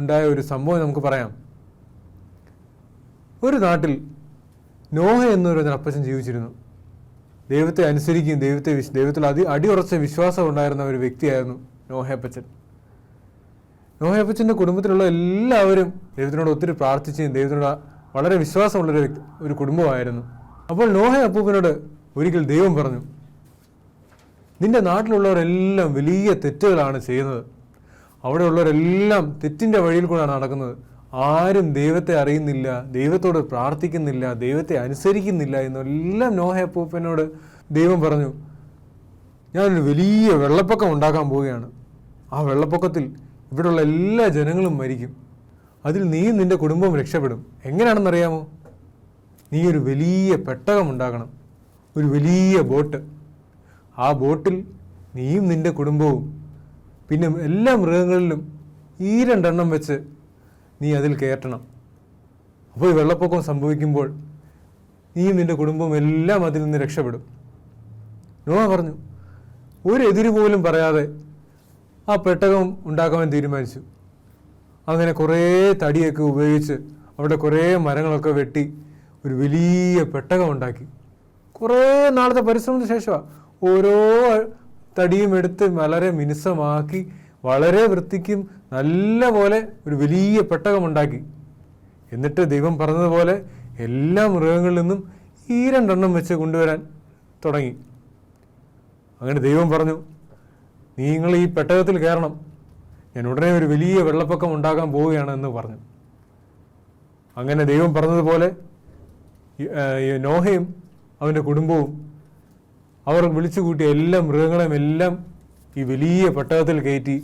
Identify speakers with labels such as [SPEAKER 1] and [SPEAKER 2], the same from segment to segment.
[SPEAKER 1] ഉണ്ടായ ഒരു സംഭവം നമുക്ക് പറയാം. ഒരു നാട്ടിൽ നോഹ എന്നൊരു അപ്പച്ചൻ ജീവിച്ചിരുന്നു. ദൈവത്തെ അനുസരിക്കുകയും ദൈവത്തിൽ അടിയുറച്ച വിശ്വാസം ഉണ്ടായിരുന്ന ഒരു വ്യക്തിയായിരുന്നു നോഹയപ്പച്ചൻ. നോഹയപ്പച്ചൻ്റെ കുടുംബത്തിലുള്ള എല്ലാവരും ദൈവത്തിനോട് ഒത്തിരി പ്രാർത്ഥിക്കുകയും ദൈവത്തിനോട് വളരെ വിശ്വാസമുള്ളൊരു ഒരു കുടുംബമായിരുന്നു. അപ്പോൾ നോഹ അപ്പൂപ്പനോട് ഒരിക്കൽ ദൈവം പറഞ്ഞു, നിന്റെ നാട്ടിലുള്ളവരെല്ലാം വലിയ തെറ്റുകളാണ് ചെയ്യുന്നത്. അവിടെയുള്ളവരെല്ലാം തെറ്റിൻ്റെ വഴിയിൽ കൂടെയാണ് നടക്കുന്നത്. ആരും ദൈവത്തെ അറിയുന്നില്ല, ദൈവത്തോട് പ്രാർത്ഥിക്കുന്നില്ല, ദൈവത്തെ അനുസരിക്കുന്നില്ല എന്നെല്ലാം നോഹ അപ്പൂപ്പനോട് ദൈവം പറഞ്ഞു. ഞാനൊരു വലിയ വെള്ളപ്പൊക്കം ഉണ്ടാക്കാൻ പോവുകയാണ്. ആ വെള്ളപ്പൊക്കത്തിൽ ഇവിടെയുള്ള എല്ലാ ജനങ്ങളും മരിക്കും. അതിൽ നീയും നിൻ്റെ കുടുംബവും രക്ഷപ്പെടും. എങ്ങനെയാണെന്നറിയാമോ? നീ ഒരു വലിയ പെട്ടകം ഉണ്ടാക്കണം, ഒരു വലിയ ബോട്ട്. ആ ബോട്ടിൽ നീയും നിൻ്റെ കുടുംബവും പിന്നെ എല്ലാ മൃഗങ്ങളിലും 2 വെച്ച് നീ അതിൽ കയറ്റണം. അപ്പോൾ ഈ വെള്ളപ്പൊക്കം സംഭവിക്കുമ്പോൾ നീയും നിൻ്റെ കുടുംബവും എല്ലാം അതിൽ നിന്ന് രക്ഷപ്പെടും. നോഹ പറഞ്ഞു. ഒരു എതിര് പോലും പറയാതെ ആ പെട്ടകം ഉണ്ടാക്കാൻ തീരുമാനിച്ചു. അങ്ങനെ കുറേ തടിയൊക്കെ ഉപയോഗിച്ച് അവിടെ കുറേ മരങ്ങളൊക്കെ വെട്ടി ഒരു വലിയ പെട്ടകം ഉണ്ടാക്കി. കുറേ നാളത്തെ പരിശ്രമത്തിന് ശേഷമാണ് ഓരോ തടിയും എടുത്ത് വളരെ മിനുസമാക്കി വളരെ വൃത്തിക്കും നല്ല പോലെ ഒരു വലിയ പെട്ടകമുണ്ടാക്കി. എന്നിട്ട് ദൈവം പറഞ്ഞതുപോലെ എല്ലാ മൃഗങ്ങളിൽ നിന്നും 2 വെച്ച് കൊണ്ടുവരാൻ തുടങ്ങി. അങ്ങനെ ദൈവം പറഞ്ഞു, നിങ്ങൾ ഈ പെട്ടകത്തിൽ കയറണം, ഞാൻ ഉടനെ ഒരു വലിയ വെള്ളപ്പൊക്കം ഉണ്ടാക്കാൻ പോവുകയാണ് എന്ന് പറഞ്ഞു. അങ്ങനെ ദൈവം പറഞ്ഞതുപോലെ നോഹയും അവൻ്റെ കുടുംബവും അവർ വിളിച്ചു കൂട്ടിയ എല്ലാ മൃഗങ്ങളെയും എല്ലാം ഈ വലിയ പെട്ടകത്തിൽ കയറ്റി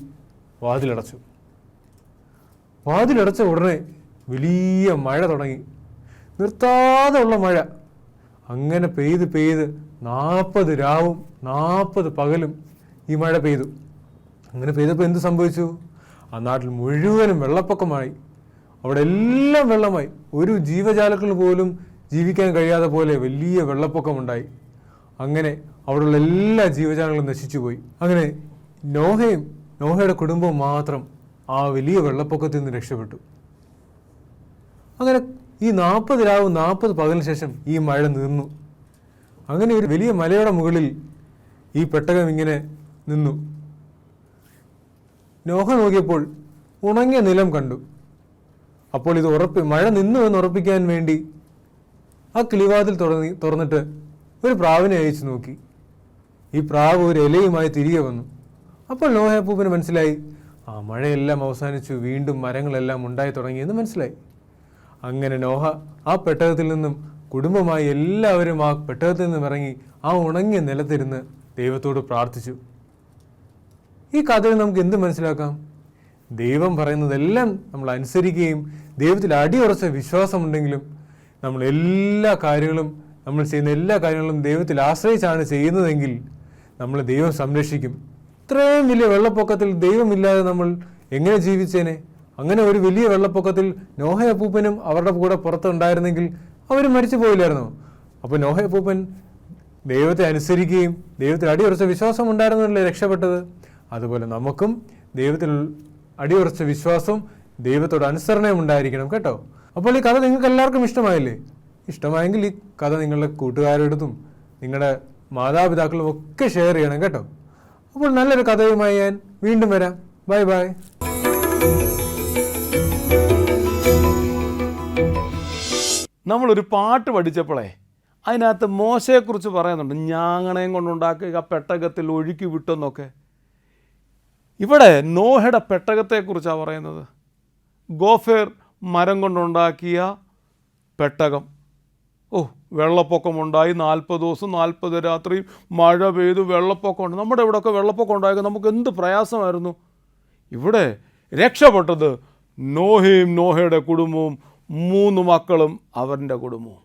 [SPEAKER 1] വാതിലടച്ചു. വാതിലടച്ച ഉടനെ വലിയ മഴ തുടങ്ങി, നിർത്താതെ ഉള്ള മഴ. അങ്ങനെ പെയ്ത് 40 രാവും 40 പകലും ഈ മഴ പെയ്തു. അങ്ങനെ പെയ്തപ്പോൾ എന്ത് സംഭവിച്ചു? ആ നാട്ടിൽ മുഴുവനും വെള്ളപ്പൊക്കമായി. അവിടെ എല്ലാം വെള്ളമായി. ഒരു ജീവജാലങ്ങൾ പോലും ജീവിക്കാൻ കഴിയാതെ പോലെ വലിയ വെള്ളപ്പൊക്കമുണ്ടായി. അങ്ങനെ അവിടെയുള്ള എല്ലാ ജീവജാലങ്ങളും നശിച്ചുപോയി. അങ്ങനെ നോഹയും നോഹയുടെ കുടുംബവും മാത്രം ആ വലിയ വെള്ളപ്പൊക്കത്തിൽ നിന്ന് രക്ഷപ്പെട്ടു. അങ്ങനെ ഈ 40 രാവും 40 പകലിന് ശേഷം ഈ മഴ നിന്നു. അങ്ങനെ ഒരു വലിയ മലയുടെ മുകളിൽ ഈ പെട്ടകം ഇങ്ങനെ നിന്നു. നോഹ നോക്കിയപ്പോൾ ഉണങ്ങിയ നിലം കണ്ടു. അപ്പോൾ ഇത് മഴ നിന്നു എന്ന് ഉറപ്പിക്കാൻ വേണ്ടി ആ കിളിവാതിൽ തുറന്നിട്ട് ഒരു പ്രാവിനെ അയച്ചു നോക്കി. ഈ പ്രാവ് ഒരു ഇലയുമായി തിരികെ വന്നു. അപ്പോൾ നോഹ അപ്പൂപ്പന് മനസ്സിലായി, ആ മഴയെല്ലാം അവസാനിച്ചു, വീണ്ടും മരങ്ങളെല്ലാം ഉണ്ടായി തുടങ്ങിയെന്ന് മനസ്സിലായി. അങ്ങനെ നോഹ ആ പെട്ടകത്തിൽ നിന്നും കുടുംബമായി എല്ലാവരും ആ പെട്ടകത്തിൽ നിന്നും ഇറങ്ങി ആ ഉണങ്ങിയ നിലത്തിരുന്ന് ദൈവത്തോട് പ്രാർത്ഥിച്ചു. ഈ കഥയിൽ നമുക്ക് എന്ത് മനസ്സിലാക്കാം? ദൈവം പറയുന്നതെല്ലാം നമ്മൾ അനുസരിക്കുകയും ദൈവത്തിൽ അടിയുറച്ച വിശ്വാസമുണ്ടെങ്കിലും നമ്മൾ ചെയ്യുന്ന എല്ലാ കാര്യങ്ങളും ദൈവത്തിൽ ആശ്രയിച്ചാണ് ചെയ്യുന്നതെങ്കിൽ നമ്മൾ ദൈവം സംരക്ഷിക്കും. ഇത്രയും വലിയ വെള്ളപ്പൊക്കത്തിൽ ദൈവമില്ലാതെ നമ്മൾ എങ്ങനെ ജീവിച്ചേനെ? അങ്ങനെ ഒരു വലിയ വെള്ളപ്പൊക്കത്തിൽ നോഹ അപ്പൂപ്പനും അവരുടെ കൂടെ പുറത്തുണ്ടായിരുന്നെങ്കിൽ അവർ മരിച്ചു പോയില്ലായിരുന്നോ? അപ്പോൾ നോഹ അപ്പൂപ്പൻ ദൈവത്തെ അനുസരിക്കുകയും ദൈവത്തിൽ അടിയുറച്ച വിശ്വാസം ഉണ്ടായിരുന്നല്ലേ രക്ഷപ്പെട്ടത്. അതുപോലെ നമുക്കും ദൈവത്തിൽ അടിയുറച്ച വിശ്വാസവും ദൈവത്തോട് അനുസരണയും ഉണ്ടായിരിക്കണം കേട്ടോ. അപ്പോൾ ഈ കഥ നിങ്ങൾക്ക് എല്ലാവർക്കും ഇഷ്ടമായില്ലേ? ഇഷ്ടമായെങ്കിൽ ഈ കഥ നിങ്ങളുടെ കൂട്ടുകാരെടുത്തും നിങ്ങളുടെ മാതാപിതാക്കളും ഒക്കെ ഷെയർ ചെയ്യണം കേട്ടോ. അപ്പോൾ നല്ലൊരു കഥയുമായി ഞാൻ വീണ്ടും വരാം. Bye bye.
[SPEAKER 2] നമ്മളൊരു പാട്ട് പഠിച്ചപ്പോഴേ അതിനകത്ത് മോശയെക്കുറിച്ച് പറയുന്നുണ്ട്. ഞാങ്ങണയും കൊണ്ടുണ്ടാക്കുക പെട്ടകത്തിൽ ഒഴുക്കി വിട്ടെന്നൊക്കെ. ഇവിടെ നോഹയുടെ പെട്ടകത്തെക്കുറിച്ചാണ് പറയുന്നത്. ഗോഫേർ മരം കൊണ്ടുണ്ടാക്കിയ പെട്ടകം. വെള്ളപ്പൊക്കമുണ്ടായി. 40 ദിവസം 40 രാത്രിയും മഴ പെയ്തു, വെള്ളപ്പൊക്കമുണ്ട്. നമ്മുടെ ഇവിടെയൊക്കെ വെള്ളപ്പൊക്കം ഉണ്ടായത് നമുക്ക് എന്ത് പ്രയാസമായിരുന്നു. ഇവിടെ രക്ഷപ്പെട്ടത് നോഹയും നോഹയുടെ കുടുംബവും 3 മക്കളും അവരുടെ കുടുംബവും.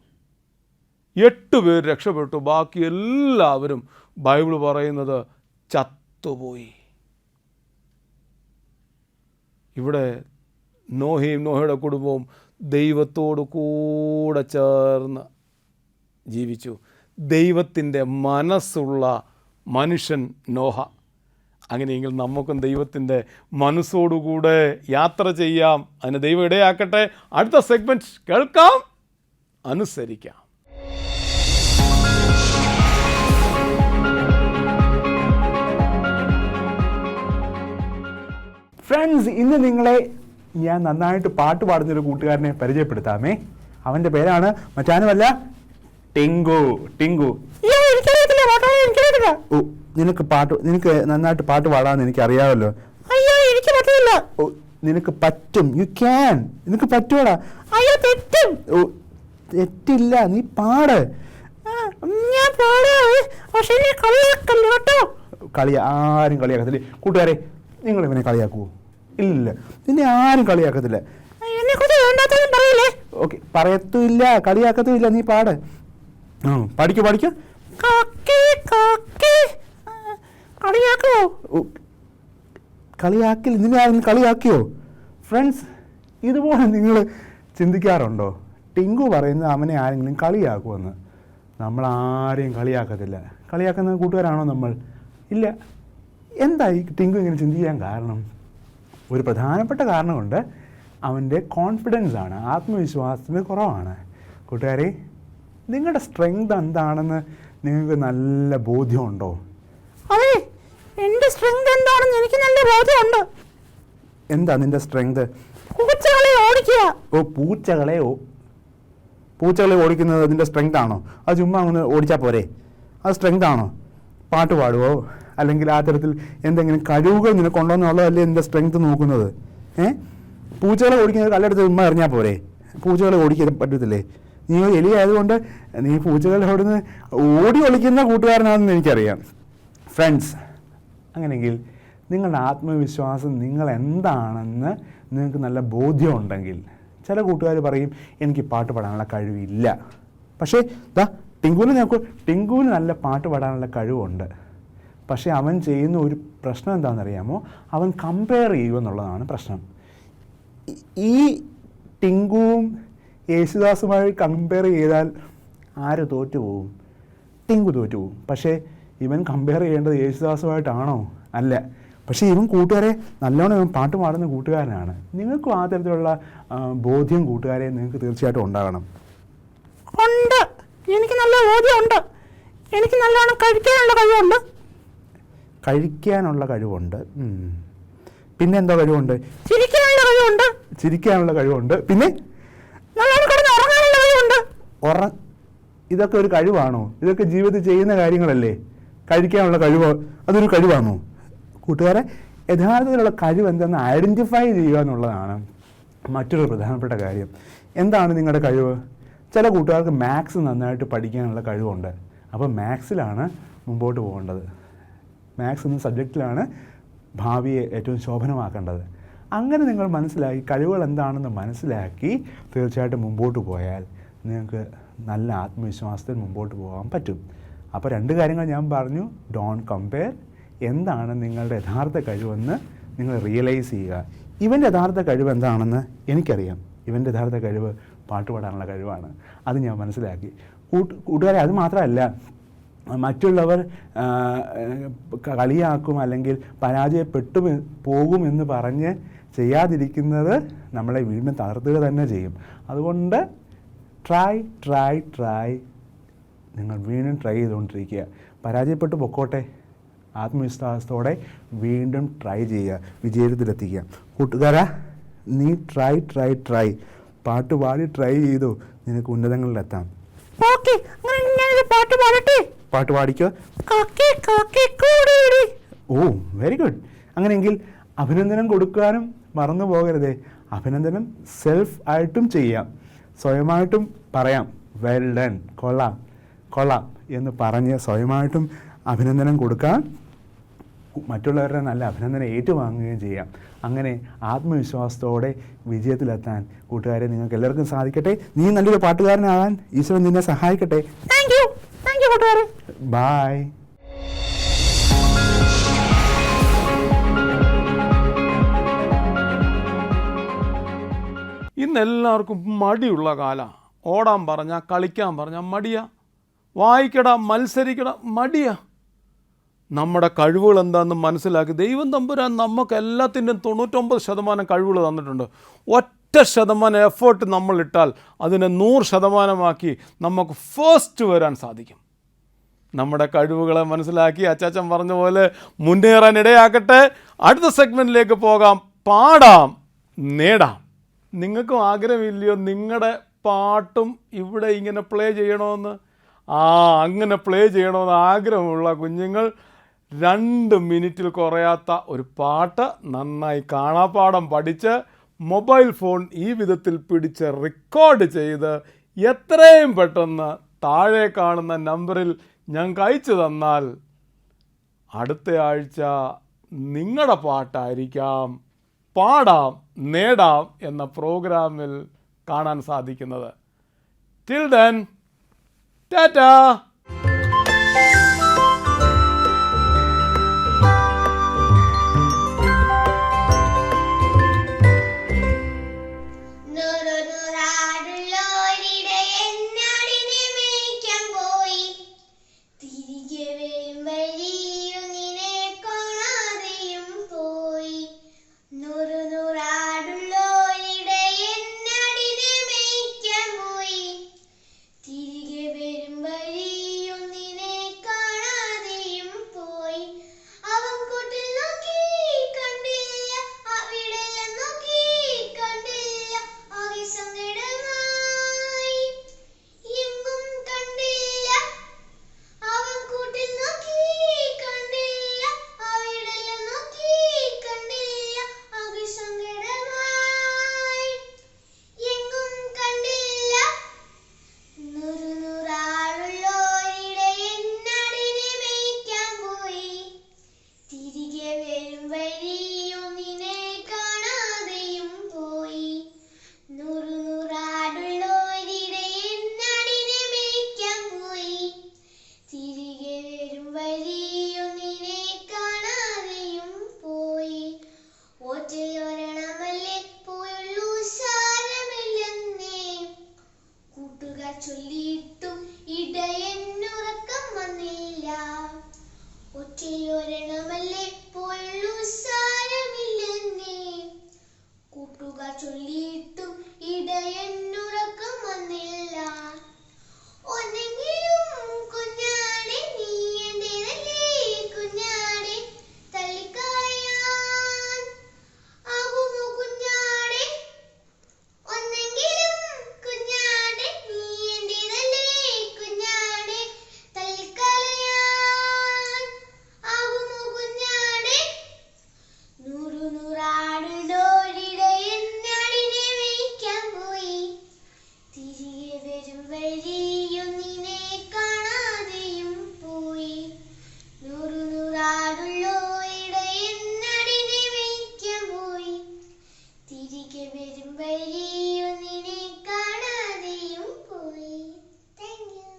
[SPEAKER 2] 8 പേര് രക്ഷപ്പെട്ടു. ബാക്കി എല്ലാവരും ബൈബിൾ പറയുന്നത് ചത്തുപോയി. ഇവിടെ നോഹയും നോഹയുടെ കുടുംബവും ദൈവത്തോട് കൂടെ ചേർന്ന് ജീവിച്ചു. ദൈവത്തിൻ്റെ മനസ്സുള്ള മനുഷ്യൻ നോഹ. അങ്ങനെയെങ്കിൽ നമുക്കും ദൈവത്തിൻ്റെ മനസ്സോടുകൂടെ യാത്ര ചെയ്യാം. അതിന് ദൈവം ഇടയാക്കട്ടെ. അടുത്ത സെഗ്മെൻറ്റ് കേൾക്കാം, അനുസരിക്കാം.
[SPEAKER 3] ഫ്രണ്ട്സ്, ഇന്ന് നിങ്ങളെ ഞാൻ നന്നായിട്ട് പാട്ട് പാടുന്നൊരു കൂട്ടുകാരനെ പരിചയപ്പെടുത്താമേ. അവൻ്റെ പേരാണ് മറ്റാനുമല്ല, ടിങ്കു. ടിങ്കു, ഓ നിനക്ക് നന്നായിട്ട് പാട്ട് പാടാമെന്ന് എനിക്ക് അറിയാമല്ലോ.
[SPEAKER 4] അയ്യോ, എനിക്ക് പറ്റില്ല.
[SPEAKER 3] ഓ നിനക്ക് പറ്റും, യു ക്യാൻ, നിനക്ക് പറ്റുവാടാ.
[SPEAKER 4] അയ്യോ, തെറ്റും.
[SPEAKER 3] ഓ തെറ്റില്ല, നീ പാട്.
[SPEAKER 4] ഞാൻ പാടാവേ, പക്ഷെ നീ കളിയാക്കല്ലോ കേട്ടോ.
[SPEAKER 3] ആരും കളിയാക്കത്തില്ല. കൂട്ടുകാരെ, നിങ്ങൾ ഇവനെ കളിയാക്കുവോ? ഇല്ല, നിന്നെ ആരും കളിയാക്കത്തില്ല.
[SPEAKER 4] എന്നെ കുറിച്ച് വേണ്ടാത്തതും പറയില്ലേ?
[SPEAKER 3] ഓക്കെ, പറയത്തുമില്ല, കളിയാക്കത്തുമില്ല, നീ പാട്. പഠിക്കൂ.
[SPEAKER 4] കളിയാക്കോ?
[SPEAKER 3] കളിയാക്കില്ല, നിന്നെ ആരെങ്കിലും കളിയാക്കിയോ? ഫ്രണ്ട്സ്, ഇതുപോലെ നിങ്ങൾ ചിന്തിക്കാറുണ്ടോ? ടിങ്കു പറയുന്നത് അവനെ ആരെങ്കിലും കളിയാക്കുമെന്ന്. നമ്മൾ ആരെയും കളിയാക്കത്തില്ല. കളിയാക്കുന്ന കൂട്ടുകാരാണോ നമ്മൾ? ഇല്ല. എന്തായി ടിങ്കു ഇങ്ങനെ ചിന്തിക്കാൻ കാരണം? ഒരു പ്രധാനപ്പെട്ട കാരണമുണ്ട്. അവൻ്റെ കോൺഫിഡൻസ് ആണ്, ആത്മവിശ്വാസത്തിന് കുറവാണ്. കൂട്ടുകാരെ, നിങ്ങളുടെ സ്ട്രെങ്ത് എന്താണെന്ന് നിങ്ങൾക്ക് നല്ല ബോധ്യമുണ്ടോ?
[SPEAKER 4] അതെ, എന്റെ സ്ട്രെങ്ത് എന്താണെന്ന് എനിക്ക് നല്ല ബോധ്യമുണ്ട്.
[SPEAKER 3] എന്താ നിന്റെ സ്ട്രെങ്ത്?
[SPEAKER 4] പൂച്ചകളെ ഓടിക്കുക.
[SPEAKER 3] പൂച്ചകളെ ഓടിക്കുന്നത് നിന്റെ സ്ട്രെങ്ത് ആണോ? അത് ചുമ്മാ ഒന്ന് ഓടിച്ചാൽ പോരെ? അത് സ്ട്രെങ്ത് ആണോ? പാട്ട് പാടുവോ അല്ലെങ്കിൽ ആ തരത്തിൽ എന്തെങ്കിലും കഴിവുകൾ നിനക്കുണ്ടോ എന്നുള്ളതല്ലേ നിന്റെ സ്ട്രെങ്ത് നോക്കുന്നത്? പൂച്ചകളെ ഓടിക്കുന്നത് കല്ലെടുത്ത് ചുമ്മാ എറിഞ്ഞാൽ പോരെ? പൂച്ചകളെ ഓടിക്കാൻ പറ്റത്തില്ലേ? നീ എലി ആയതുകൊണ്ട് നീ പൂച്ചകളെ അവിടുന്ന് ഓടി ഒളിക്കുന്ന കൂട്ടുകാരനാണെന്ന് എനിക്കറിയാം. ഫ്രണ്ട്സ്, അങ്ങനെയെങ്കിൽ നിങ്ങളുടെ ആത്മവിശ്വാസം നിങ്ങൾ എന്താണെന്ന് നിങ്ങൾക്ക് നല്ല ബോധ്യമുണ്ടെങ്കിൽ, ചില കൂട്ടുകാർ പറയും എനിക്ക് പാട്ട് പാടാനുള്ള കഴിവില്ല. പക്ഷേ ടിങ്കുവിന് നല്ല പാട്ട് പാടാനുള്ള കഴിവുണ്ട്. പക്ഷേ അവൻ ചെയ്യുന്ന ഒരു പ്രശ്നം എന്താണെന്നറിയാമോ? അവൻ കമ്പയർ ചെയ്യുമെന്നുള്ളതാണ് പ്രശ്നം. ഈ ടിങ്കുവും യേശുദാസുമായി കമ്പയർ ചെയ്താൽ ആര് തോറ്റുപോകും? ടിങ്കു തോറ്റുപോകും. പക്ഷേ ഇവൻ കമ്പയർ ചെയ്യേണ്ടത് യേശുദാസുമായിട്ടാണോ? അല്ല. പക്ഷേ ഇവൻ കൂട്ടുകാരെ നല്ലോണം ഇവൻ പാട്ട് പാടുന്ന കൂട്ടുകാരനാണ്. നിങ്ങൾക്കും ആ തരത്തിലുള്ള ബോധ്യം കൂട്ടുകാരെ നിങ്ങൾക്ക് തീർച്ചയായിട്ടും ഉണ്ടാകണം.
[SPEAKER 4] ഉണ്ട്, എനിക്ക് നല്ല ബോധ്യമുണ്ട്. എനിക്ക് നല്ലോണം കഴിക്കാനുള്ള കഴിവുണ്ട്.
[SPEAKER 3] കഴിക്കാനുള്ള കഴിവുണ്ട്. പിന്നെ എന്താ കഴിവുണ്ട്? ചിരിക്കാനുള്ള കഴിവുണ്ട്. പിന്നെ
[SPEAKER 4] ഉറങ്ങാനുള്ള കഴിവുണ്ട്.
[SPEAKER 3] ഇതൊക്കെ ഒരു കഴിവാണോ? ഇതൊക്കെ ജീവിതത്തിൽ ചെയ്യുന്ന കാര്യങ്ങളല്ലേ? കഴിക്കാനുള്ള കഴിവ് അതൊരു കഴിവാണോ? കൂട്ടുകാരെ, യഥാർത്ഥത്തിലുള്ള കഴിവ് എന്തെന്ന് ഐഡൻറ്റിഫൈ ചെയ്യുക എന്നുള്ളതാണ് മറ്റൊരു പ്രധാനപ്പെട്ട കാര്യം. എന്താണ് നിങ്ങളുടെ കഴിവ്? ചില കൂട്ടുകാർക്ക് മാത്സ് നന്നായിട്ട് പഠിക്കാനുള്ള കഴിവുണ്ട്. അപ്പോൾ മാത്സിലാണ് മുമ്പോട്ട് പോകേണ്ടത്. മാത്സ് എന്ന സബ്ജക്റ്റിലാണ് ഭാവിയെ ഏറ്റവും ശോഭനമാക്കേണ്ടത്. അങ്ങനെ നിങ്ങൾ മനസ്സിലാക്കി കഴിവുകൾ എന്താണെന്ന് മനസ്സിലാക്കി തീർച്ചയായിട്ടും മുമ്പോട്ട് പോയാൽ നിങ്ങൾക്ക് നല്ല ആത്മവിശ്വാസത്തിൽ മുമ്പോട്ട് പോകാൻ പറ്റും. അപ്പോൾ രണ്ട് കാര്യങ്ങൾ ഞാൻ പറഞ്ഞു. Don't compare. എന്താണ് നിങ്ങളുടെ യഥാർത്ഥ കഴിവെന്ന് നിങ്ങൾ റിയലൈസ് ചെയ്യുക. ഇവൻ്റെ യഥാർത്ഥ കഴിവ് എന്താണെന്ന് എനിക്കറിയാം. ഇവൻ്റെ യഥാർത്ഥ കഴിവ് പാട്ടുപാടാനുള്ള കഴിവാണ്. അത് ഞാൻ മനസ്സിലാക്കി. കൂട്ടുകാരെ, അത് മാത്രമല്ല, മറ്റുള്ളവർ കളിയാക്കും അല്ലെങ്കിൽ പരാജയപ്പെട്ടു പോകുമെന്ന് പറഞ്ഞ് ചെയ്യാതിരിക്കുന്നത് നമ്മളെ വീണ്ടും തകർത്തുക തന്നെ ചെയ്യും. അതുകൊണ്ട് ട്രൈ നിങ്ങൾ വീണ്ടും ട്രൈ ചെയ്തുകൊണ്ടിരിക്കുക. പരാജയപ്പെട്ടു പൊക്കോട്ടെ, ആത്മവിശ്വാസത്തോടെ വീണ്ടും ട്രൈ ചെയ്യുക, വിജയത്തിലെത്തിക്കുക. കൂട്ടുകാരാ, നീ ട്രൈ പാട്ട് പാടി ട്രൈ ചെയ്തു, നിനക്ക് ഉന്നതങ്ങളിലെത്താം. പാട്ട് പാടിക്കോ. ഓ, വെരി ഗുഡ്. അങ്ങനെയെങ്കിൽ അഭിനന്ദനം കൊടുക്കാനും മറന്നു പോകരുതേ. അഭിനന്ദനം സെൽഫ് ആയിട്ടും ചെയ്യാം, സ്വയമായിട്ടും പറയാം. വെൽ ഡൺ, കൊള്ളാം എന്ന് പറഞ്ഞ് സ്വയമായിട്ടും അഭിനന്ദനം കൊടുക്കാം. മറ്റുള്ളവരുടെ നല്ല അഭിനന്ദനം ഏറ്റുവാങ്ങുകയും ചെയ്യാം. അങ്ങനെ ആത്മവിശ്വാസത്തോടെ വിജയത്തിലെത്താൻ കൂട്ടുകാരെ നിങ്ങൾക്ക് എല്ലാവർക്കും സാധിക്കട്ടെ. നീ നല്ലൊരു പാട്ടുകാരനാകാൻ ഈശ്വരൻ നിന്നെ സഹായിക്കട്ടെ.
[SPEAKER 4] താങ്ക് യു കൂട്ടുകാരെ.
[SPEAKER 3] ബൈ.
[SPEAKER 2] ഇന്നെല്ലാവർക്കും മടിയുള്ള കാലം. ഓടാൻ പറഞ്ഞാൽ കളിക്കാൻ പറഞ്ഞാൽ മടിയാ, വായിക്കട മത്സരിക്കട മടിയാ. നമ്മുടെ കഴിവുകൾ എന്താണെന്ന് മനസ്സിലാക്കി ദൈവം തമ്പുരാൻ നമുക്ക് എല്ലാത്തിൻ്റെയും 99% കഴിവുകൾ തന്നിട്ടുണ്ട്. 1% എഫേർട്ട് നമ്മളിട്ടാൽ അതിനെ 100%ആക്കി നമുക്ക് ഫസ്റ്റ് വരാൻ സാധിക്കും. നമ്മുടെ കഴിവുകളെ മനസ്സിലാക്കി അച്ചാച്ചൻ പറഞ്ഞ പോലെ മുന്നേറാൻ ഇടയാക്കട്ടെ. അടുത്ത സെഗ്മെൻറ്റിലേക്ക് പോകാം. പാടാം, നേടാം. നിങ്ങൾക്കും ആഗ്രഹമില്ലയോ നിങ്ങളുടെ പാട്ടും ഇവിടെ ഇങ്ങനെ പ്ലേ ചെയ്യണമെന്ന്? അങ്ങനെ പ്ലേ ചെയ്യണമെന്ന് ആഗ്രഹമുള്ള കുഞ്ഞുങ്ങൾ 2 മിനിറ്റിൽ കുറയാത്ത ഒരു പാട്ട് നന്നായി കാണാപ്പാഠം പഠിച്ച് മൊബൈൽ ഫോൺ ഈ വിധത്തിൽ പിടിച്ച് റെക്കോർഡ് ചെയ്ത് എത്രയും പെട്ടെന്ന് താഴെ കാണുന്ന നമ്പറിൽ ഞങ്ങൾക്ക് അയച്ചു തന്നാൽ അടുത്ത ആഴ്ച നിങ്ങളുടെ പാട്ടായിരിക്കാം പാടാം നേടാം എന്ന പ്രോഗ്രാമിൽ കാണാൻ സാധിക്കുന്നത്. Till then, tata.
[SPEAKER 5] ചൊല്ലിയിട്ടും ഇടയന്നുറക്കം വന്നില്ല. ഒറ്റയൊരെണ്ണമല്ലേ പോയുള്ളൂ സാരമില്ലെന്നേ. കൂട്ടുകാർ ചൊല്ലിയിട്ടും ഇടയന്നുറക്കം വന്നില്ല. ഒന്നെങ്കിലും കുഞ്ഞാടെ നീ എന്റേതല്ലേ കുഞ്ഞാടെ, തള്ളിക്കളയാൻ ആകുമോ കുഞ്ഞാടെ? ഒന്നെങ്കിലും കുഞ്ഞാടെ നീ എന്റേതല്ലേ കുഞ്ഞാടെ, തള്ളിക്കളയാൻ ആകുമോ കുഞ്ഞാടെ? നൂറാടുള്ളോരിടയന്നാടിനെ മേയ്ക്കാൻ പോയി. തിരികെ വരും വഴിയും നിന്നെ കാണാതെയും പോയി. നൂറാടുള്ളോരിടയന്നാടിനെ മേയ്ക്കാൻ പോയി. തിരികെ വരും വഴിയും നിന്നെ കാണാതെയും പോയി. Thank you.